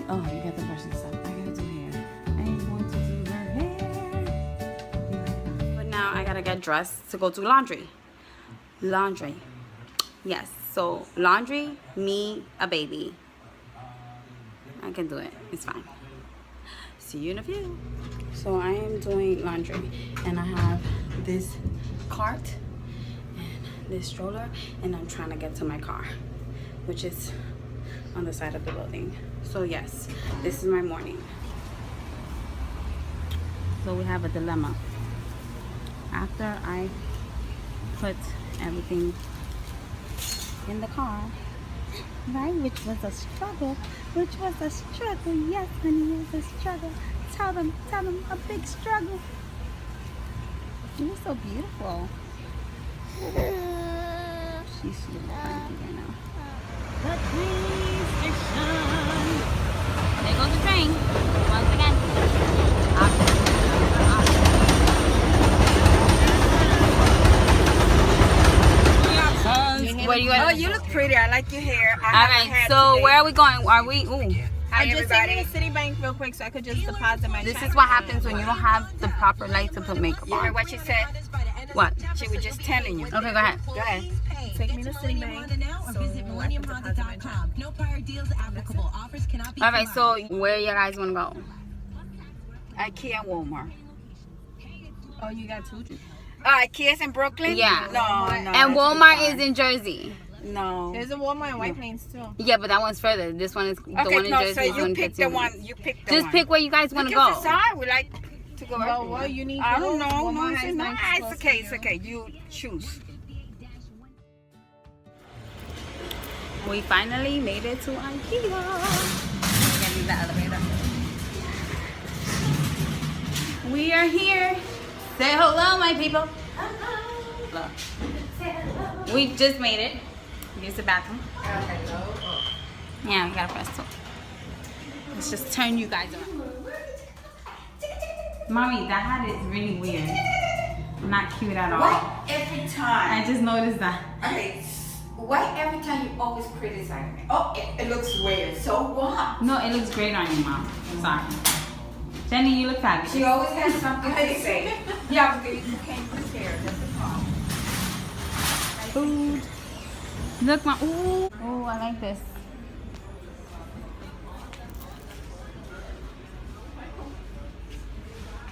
Oh, you got the brushing stuff. I gotta do hair. I am going to do her hair. But now I gotta get dressed to go do laundry. Laundry. Yes. So laundry, me, a baby. I can do it. It's fine. See you in a few. So I am doing laundry, and I have this cart and this stroller, and I'm trying to get to my car, which is on the side of the building. So yes, this is my morning. So we have a dilemma. After I put everything in the car, right, which was a struggle, yes honey, it was a struggle. Tell them, a big struggle. You're so beautiful. She's super cranky right now. The train station. There goes the train. Once again. What do you want? Oh, you look pretty. I like your hair. Alright, so where are we going? Are we? Ooh. I'm just taking to Citibank real quick so I could just deposit my check. This is what happens when you don't have the proper light to put makeup You heard on. what she said? What? She was just telling you. Okay, go ahead. Go ahead. Take me to Citibank. No prior deals applicable. Offers cannot be Alright, so where you guys want to go? Ikea and Walmart. Oh, you got two? Ikea's in Brooklyn? Yeah. No. And Walmart is in Jersey. No. There's a Walmart in White Plains too. Yeah, but that one's further. This one is the Okay, one in no, Jersey. so is you in pick the 15 one. minutes. You pick the Just one. pick where you guys want to Look at go. the sign. We like to go Well, everywhere. what you need? I don't know. Walmart No, has no, nice it's clothes okay. for It's you. okay. You choose. We finally made it to Ikea. We're gonna leave the elevator. We are here. Say hello, my people. Hello. We just made it. Use the bathroom. Yeah, we gotta press two. Let's just turn you guys around. Mommy, that hat is really weird. Not cute at all. Why every time? I just noticed that. Okay. Why every time you always criticize me? Oh, it looks weird. So what? No, it looks great on you, Mom. I'm sorry. Jenny, you look fabulous. She always has something to say. Yeah, because you can't prepare. That's the problem. Food. Look, Mom. Ooh. Oh, I like this.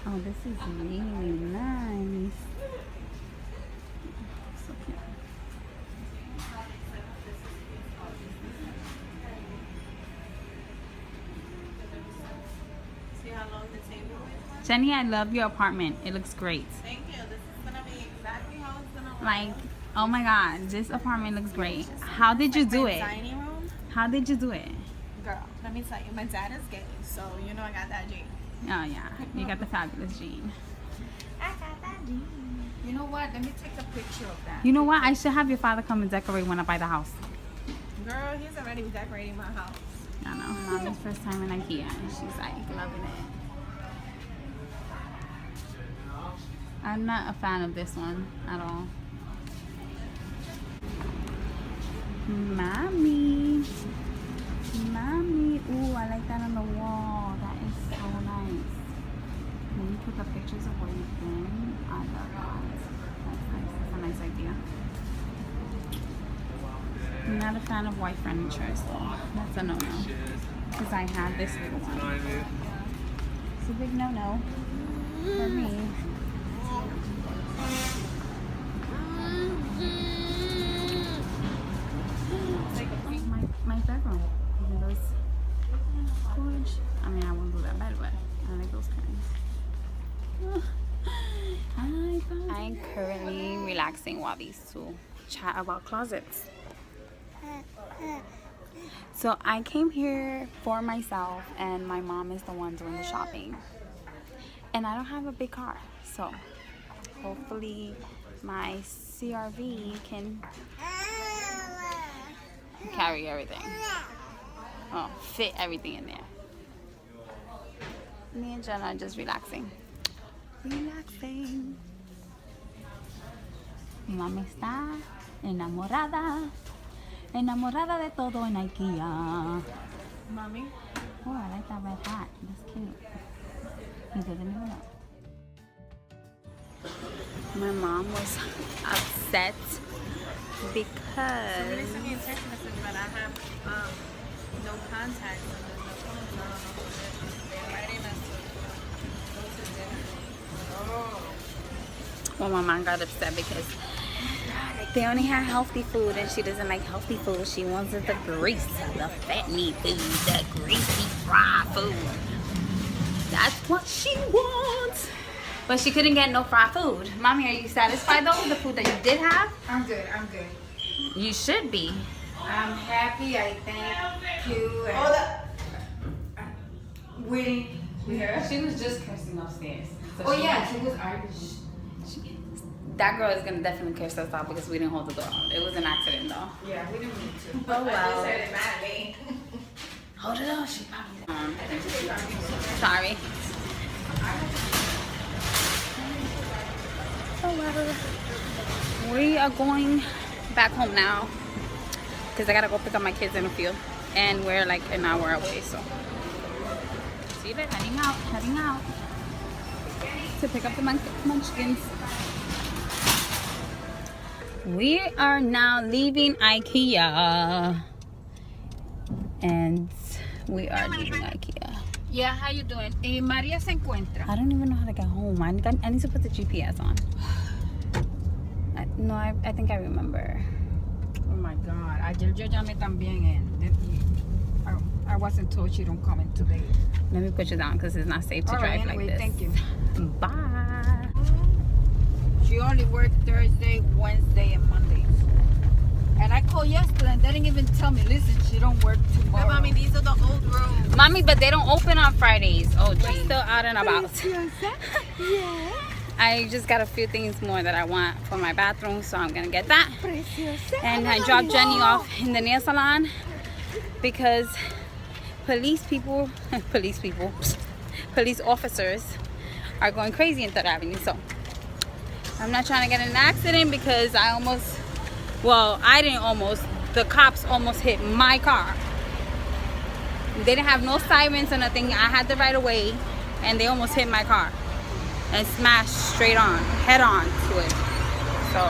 Oh, this is really nice. So cute. See how long the table is? Jenny, I love your apartment. It looks great. Thank you. This is gonna be exactly how it's gonna look. Like, oh my God, this apartment looks great. How did you do My it? dining room, How did you do it? girl. Let me tell you, my dad is gay, so you know I got that gene. Oh yeah, you got the fabulous gene. I got that gene. You know what? Let me take a picture of that. You know what? I should have your father come and decorate when I buy the house. Girl, he's already decorating my house. I know. Mommy's first time in Ikea, and she's like loving it. I'm not a fan of this one at all. Mommy. Mommy. Ooh, I like that on the wall. That is so nice. When you put the pictures of where you've been, I love that. That's nice. That's a nice idea. I'm not a fan of white furniture, so that's a no-no. Because I have this little one. It's a big no-no for me. My bedroom. Even those storage. I mean, I won't do that bed, but I like those kinds. I'm currently relaxing while these two chat about closets. So I came here for myself, and my mom is the one doing the shopping. And I don't have a big car, so hopefully my CRV can carry everything. Oh, fit everything in there. Me and Jenna are just relaxing. Relaxing. Mi mamá está enamorada. Enamorada de todo en Ikea. Mommy, Oh, I like that red hat. That's cute. He doesn't even know. My mom was upset because Somebody sent me a text message, but I have no contacts and there's no phone, so I don't know who it is. They're inviting us to go to dinner. well, my mom got upset because they only had healthy food and she doesn't like healthy food. She wants the grease, the fat meat food, the greasy fried food. That's what she wants. But she couldn't get no fried food. Mommy, are you satisfied though with the food that you did have? I'm good. I'm good. You should be. I'm happy. I thank you. Waiting with her. She was just cursing upstairs. So Oh yeah, she was arguing. That girl is gonna definitely curse us out because we didn't hold the door. It was an accident though. Yeah, we didn't mean to. Oh well. I just said it madly. Hold it on, she probably. Sorry. Oh well. We are going back home now because I gotta go pick up my kids in the field, and we're like an hour away. So see you later. Heading out to pick up the munchkins. We are now leaving Ikea, and we are leaving Ikea. Yeah, how you doing? Maria se encuentra. I don't even know how to get home. I need to put the GPS on. I think I remember. Oh my God. Ayer yo llamé también I wasn't told she don't come in today. Let me put you down because it's not safe to All drive right, like anyway, this. thank you. Bye. She only worked Thursday, Wednesday, and Mondays. And I called yesterday and they didn't even tell me, listen, she don't work tomorrow. Mommy, these are the old rooms. Mommy, but they don't open on Fridays. Oh, she's still out and about. Yeah. I just got a few things more that I want for my bathroom, so I'm gonna get that. And I dropped Jenny off in the nail salon because police officers are going crazy in Third Avenue. So I'm not trying to get in an accident because I didn't almost, the cops almost hit my car. They didn't have no sirens or nothing. I had the right of way and they almost hit my car and smashed straight on, head on to it. So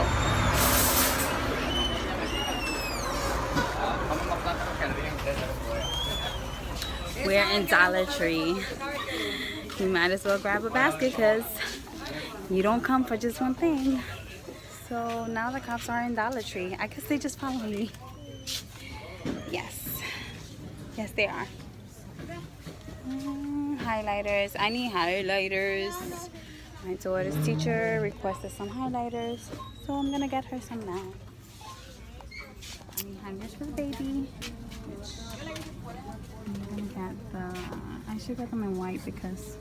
we're in Dollar Tree. You might as well grab a basket because you don't come for just one thing. So now the cops are in Dollar Tree. I guess they just followed me. Yes. Yes, they are. Highlighters. I need highlighters. My daughter's teacher requested some highlighters. So I'm going to get her some now. I need highlighters for the baby. I'm gonna get I should get them in white because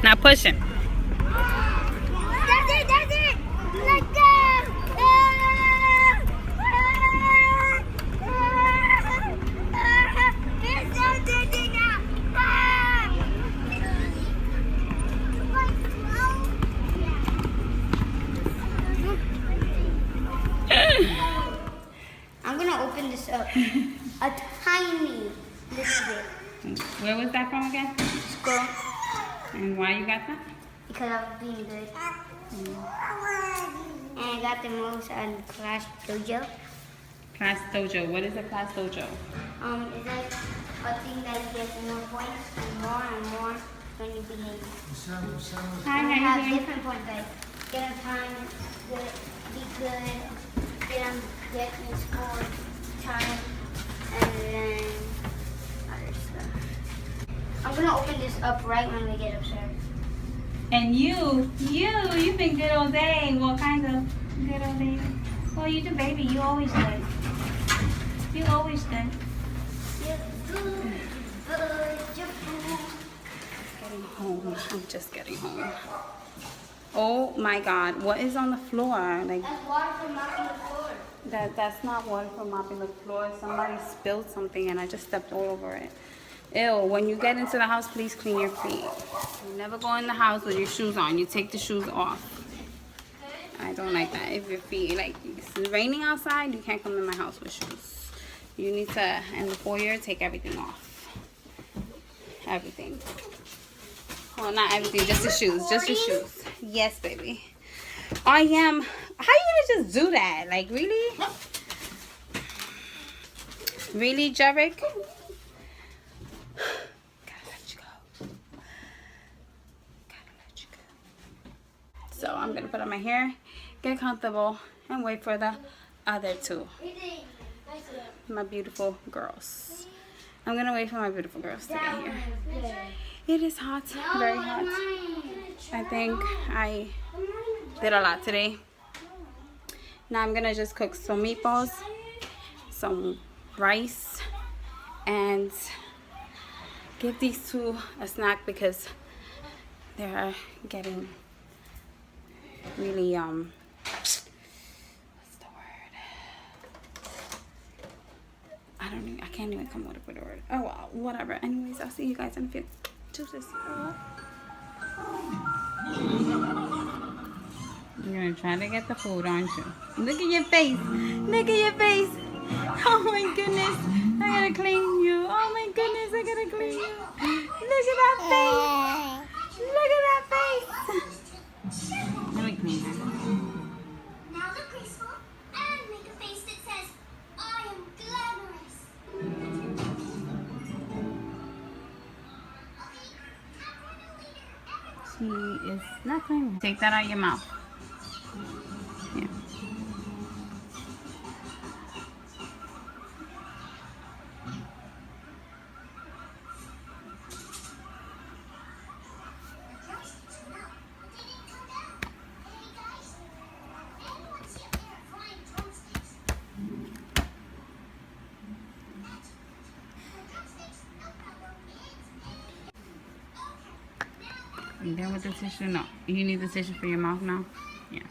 not pushing. That's it. Let's go. I'm gonna open this up a tiny little bit. Where was that from again? Scroll. And why you got that? Because I was being good. And I got the most on Clash Dojo. Class Dojo. What is a Class Dojo? It's like a thing that you get more points and more when you behave. Hi, And you how have you doing? different points like get on time, good, be good, get in score, time, and then other stuff. I'm gonna open this up right when we get upstairs. And you've been good all day. What kind of good all day? Well, you the baby. You always good. You always good. Getting home. I'm just getting home. Oh my God! What is on the floor? Like That's water from mopping the floor. that's not water for mopping the floor. Somebody spilled something and I just stepped all over it. Ew, when you get into the house, please clean your feet. You never go in the house with your shoes on. You take the shoes off. I don't like that. If your feet, like, it's raining outside, you can't come in my house with shoes. You need to, in the foyer, take everything off. Everything. Well, not everything, just the shoes. Just your shoes. Yes, baby. I am. How you gonna just do that? Like, really? Really, Jarek? So I'm gonna put on my hair, get comfortable, and wait for the other two. My beautiful girls. I'm gonna wait for my beautiful girls to get here. It is hot, very hot. I think I did a lot today. Now I'm gonna just cook some meatballs, some rice, and give these two a snack because they're getting really what's the word? I can't even come up with a word. Oh well, whatever. Anyways, I'll see you guys in a few. Deuces. You're gonna try to get the food, aren't you? Look at your face. Look at your face. Oh my goodness. I gotta clean you. Oh my goodness, I gotta clean you. Look at that face. Look at that face. Let me clean her. Now look graceful and make a face that says, I am glamorous. She is not clean. Take that out of your mouth. Yeah. You done with the tissue? No. You need the tissue for your mouth now? Yeah.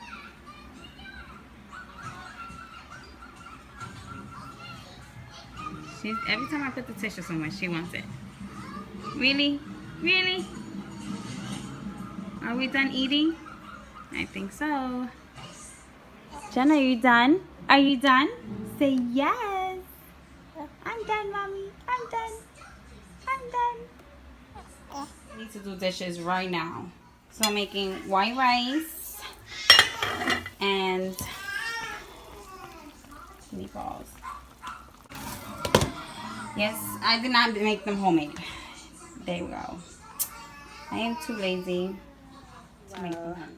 Every time I put the tissue somewhere, she wants it. Really? Really? Are we done eating? I think so. Jen, are you done? Are you done? Say yes. I'm done, Mommy. I'm done. I'm done. I need to do dishes right now. So I'm making white rice and meatballs. Yes, I did not make them homemade. There we go. I am too lazy to make them.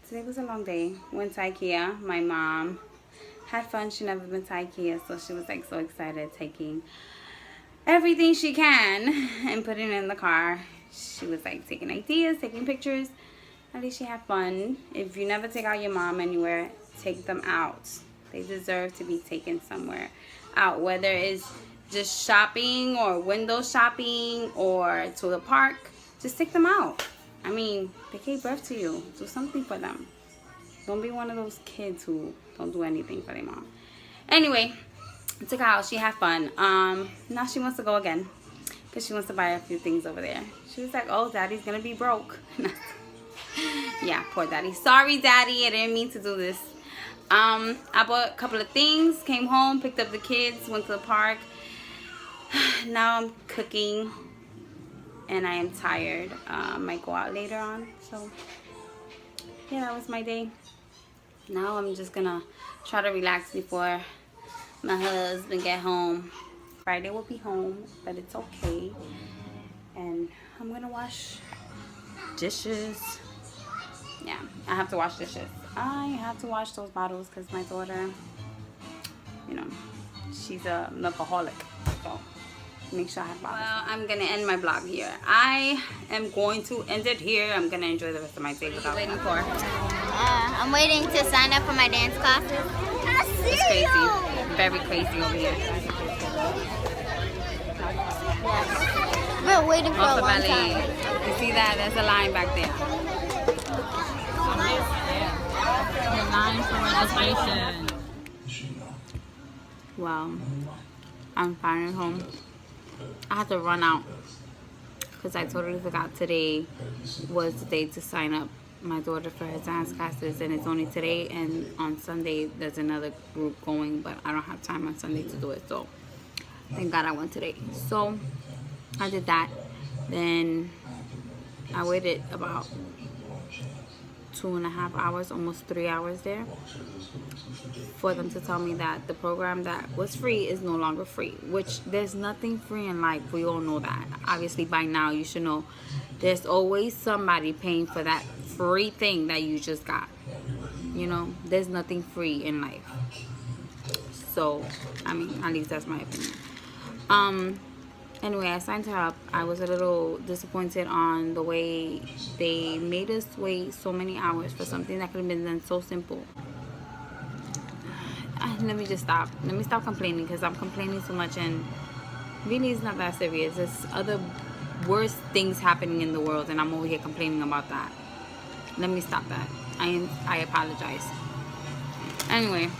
Today was a long day. Went to Ikea. My mom had fun. She never been to Ikea, so she was like so excited, taking everything she can and putting it in the car. She was like taking ideas, taking pictures. At least she had fun. If you never take out your mom anywhere, take them out. They deserve to be taken somewhere out, whether it's just shopping or window shopping or to the park. Just take them out. I mean, they gave birth to you. Do something for them. Don't be one of those kids who don't do anything for their mom. Anyway, I took her out. She had fun. Now she wants to go again because she wants to buy a few things over there. She was like, oh, Daddy's going to be broke. Yeah, poor Daddy. Sorry, Daddy. I didn't mean to do this. I bought a couple of things, came home, picked up the kids, went to the park. Now I'm cooking and I am tired. Might go out later on. So yeah, that was my day. Now I'm just gonna try to relax before my husband get home. Friday will be home, but it's okay. And I'm gonna wash dishes. Yeah, I have to wash dishes. I have to wash those bottles because my daughter, you know, she's a milkaholic. So make sure I have bottles. Well, I'm gonna end my vlog here. I am going to end it here. I'm gonna enjoy the rest of my day without waiting for. I'm waiting to sign up for my dance classes. It's crazy. Very crazy over here. We're waiting for a Also long ballet. time. You see that? There's a line back there. The line for registration. Wow. I'm finally home. I had to run out because I totally forgot today was the day to sign up my daughter for her dance classes, and it's only today, and on Sunday there's another group going, but I don't have time on Sunday to do it, so thank God I went today. So I did that. Then I waited about 2.5 hours, almost 3 hours there, for them to tell me that the program that was free is no longer free, which there's nothing free in life. We all know that. Obviously by now you should know there's always somebody paying for that free thing that you just got. You know, there's nothing free in life. So I mean, at least that's my opinion. Anyway, I signed her up. I was a little disappointed on the way they made us wait so many hours for something that could have been done so simple. Let me just stop. Let me stop complaining, because I'm complaining so much, and really it's not that serious. There's other worse things happening in the world, and I'm over here complaining about that. Let me stop that. I apologize. Anyway,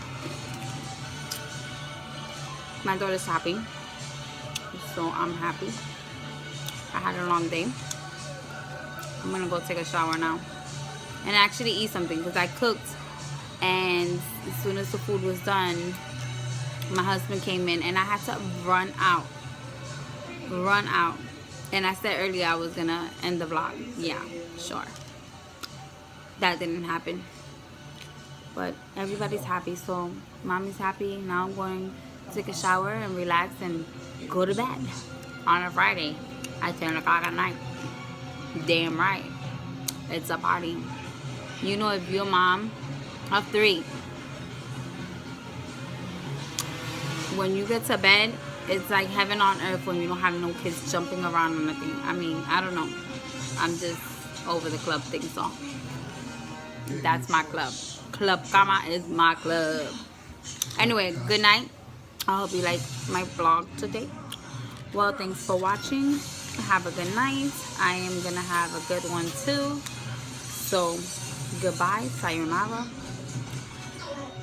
my daughter's happy, so I'm happy. I had a long day. I'm gonna go take a shower now and actually eat something, because I cooked, and as soon as the food was done, my husband came in and I had to run out. And I said earlier I was gonna end the vlog. Yeah, sure. That didn't happen, but everybody's happy, so mommy's happy. Now I'm going to take a shower and relax and go to bed on a Friday at 10 o'clock at night. Damn right, it's a party. You know, if you're a mom of 3, when you get to bed, it's like heaven on earth when you don't have no kids jumping around or nothing. I mean, I don't know, I'm just over the club thing, so that's my club. Club Kama is my club. Anyway, good night. I hope you like my vlog today. Well, thanks for watching. Have a good night. I am gonna have a good one too. So goodbye, sayonara.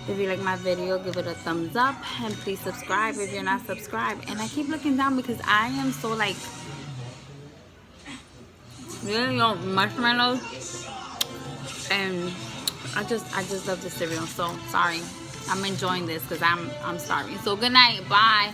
If you like my video, give it a thumbs up, and please subscribe if you're not subscribed. And I keep looking down because I am so like, really, marshmallows, and I just love this cereal. So sorry, I'm enjoying this because I'm starving. So good night, bye.